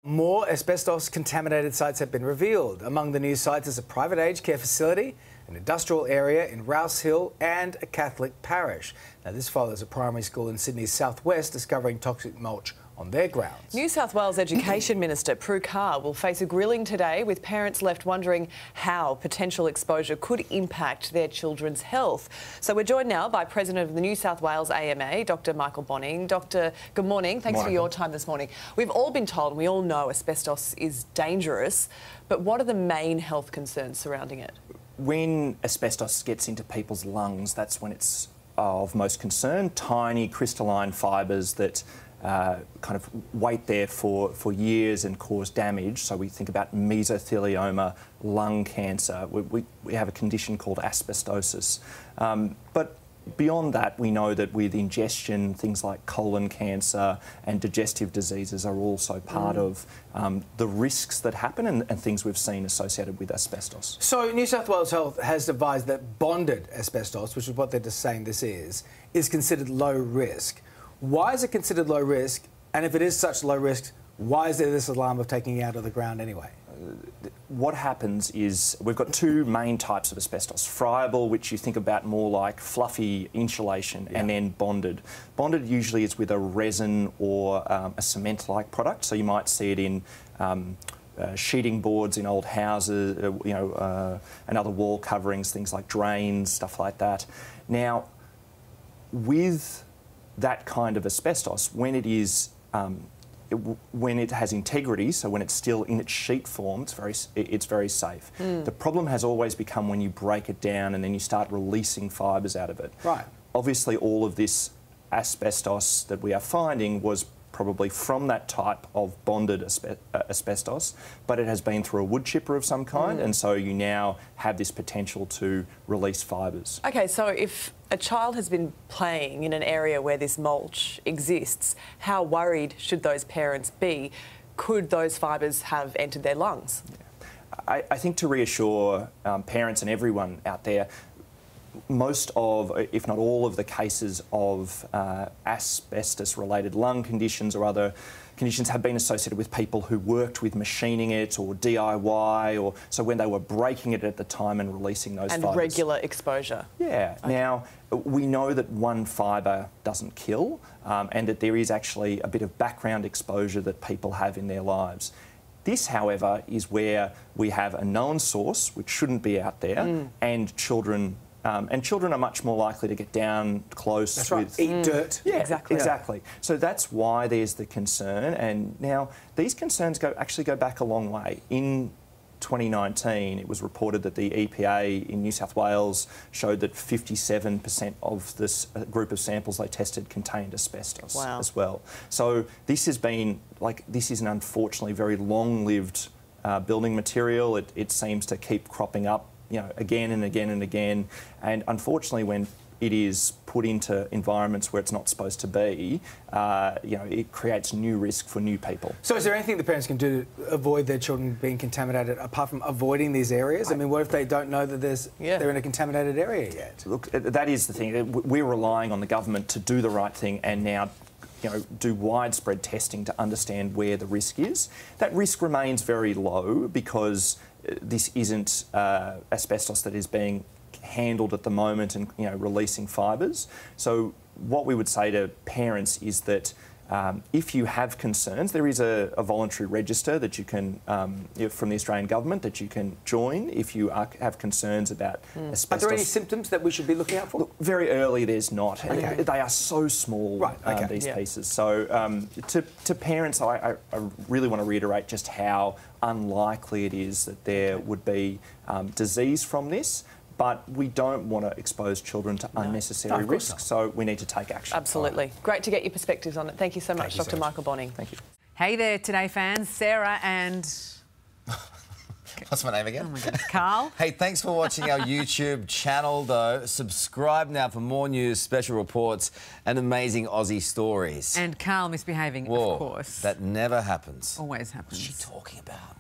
More asbestos-contaminated sites have been revealed. Among the new sites is a private aged care facility, an industrial area in Rouse Hill and a Catholic parish. Now, this follows a primary school in Sydney's southwest discovering toxic mulch on their grounds. New South Wales Education Minister Prue Carr will face a grilling today, with parents left wondering how potential exposure could impact their children's health. So we're joined now by President of the New South Wales AMA, Dr Michael Bonning. Doctor, good morning. Thanks for your time this morning. We've all been told, and we all know, asbestos is dangerous, but what are the main health concerns surrounding it? When asbestos gets into people's lungs, that's when it's of most concern. Tiny crystalline fibres that kind of wait there for years and cause damage. So we think about mesothelioma, lung cancer. We have a condition called asbestosis. But beyond that, we know that with ingestion, things like colon cancer and digestive diseases are also part of the risks that happen and things we've seen associated with asbestos. So New South Wales Health has advised that bonded asbestos, which is what they're just saying this is considered low risk. Why is it considered low risk? And if it is such low risk, why is there this alarm of taking it out of the ground anyway? What happens is we've got two main types of asbestos. Friable, which you think about more like fluffy insulation, and then bonded. Bonded usually is with a resin or a cement-like product, so you might see it in sheeting boards in old houses, and other wall coverings, things like drains, stuff like that. Now, with that kind of asbestos, when it is when it has integrity, so when it's still in its sheet form, it's very safe. The problem has always become when you break it down and then you start releasing fibres out of it. Right. Obviously, all of this asbestos that we are finding was probably from that type of bonded asbestos, but it has been through a wood chipper of some kind, and so you now have this potential to release fibres. OK, so if a child has been playing in an area where this mulch exists, how worried should those parents be? Could those fibres have entered their lungs? I think to reassure parents and everyone out there, most of, if not all of the cases of asbestos-related lung conditions or other conditions have been associated with people who worked with machining it or DIY, or so when they were breaking it at the time and releasing those fibres. And regular exposure. Yeah. Okay. Now, we know that one fibre doesn't kill, and that there is actually a bit of background exposure that people have in their lives. This, however, is where we have a known source, which shouldn't be out there, and children are much more likely to get down close. That's right. With eat dirt. Yeah, exactly. So that's why there's the concern. And now these concerns actually go back a long way. In 2019, it was reported that the EPA in New South Wales showed that 57% of this group of samples they tested contained asbestos as well. So this has been this is an unfortunately very long-lived building material. It seems to keep cropping up, again and again and again. And unfortunately, when it is put into environments where it's not supposed to be, it creates new risk for new people. So is there anything the parents can do to avoid their children being contaminated, apart from avoiding these areas? I mean, what if they don't know that they're in a contaminated area yet? Look, that is the thing. We're relying on the government to do the right thing and now do widespread testing to understand where the risk is. That risk remains very low because this isn't asbestos that is being handled at the moment and releasing fibres. So what we would say to parents is that if you have concerns, there is a voluntary register that you can, from the Australian government, that you can join if you have concerns about asbestos. Are there any symptoms that we should be looking out for? Look, very early, there's not. Okay. They are so small, these pieces. So to parents, I really want to reiterate just how unlikely it is that there would be disease from this. But we don't want to expose children to unnecessary risk, so we need to take action. Absolutely. Right. Great to get your perspectives on it. Thank you so much, Dr. Michael Bonning. Thank you. Hey there, Today fans. Sarah and... What's my name again? Oh my goodness, Carl. Hey, thanks for watching our YouTube channel, though. Subscribe now for more news, special reports and amazing Aussie stories. And Carl misbehaving, Whoa, of course. That never happens. Always happens. What's she talking about?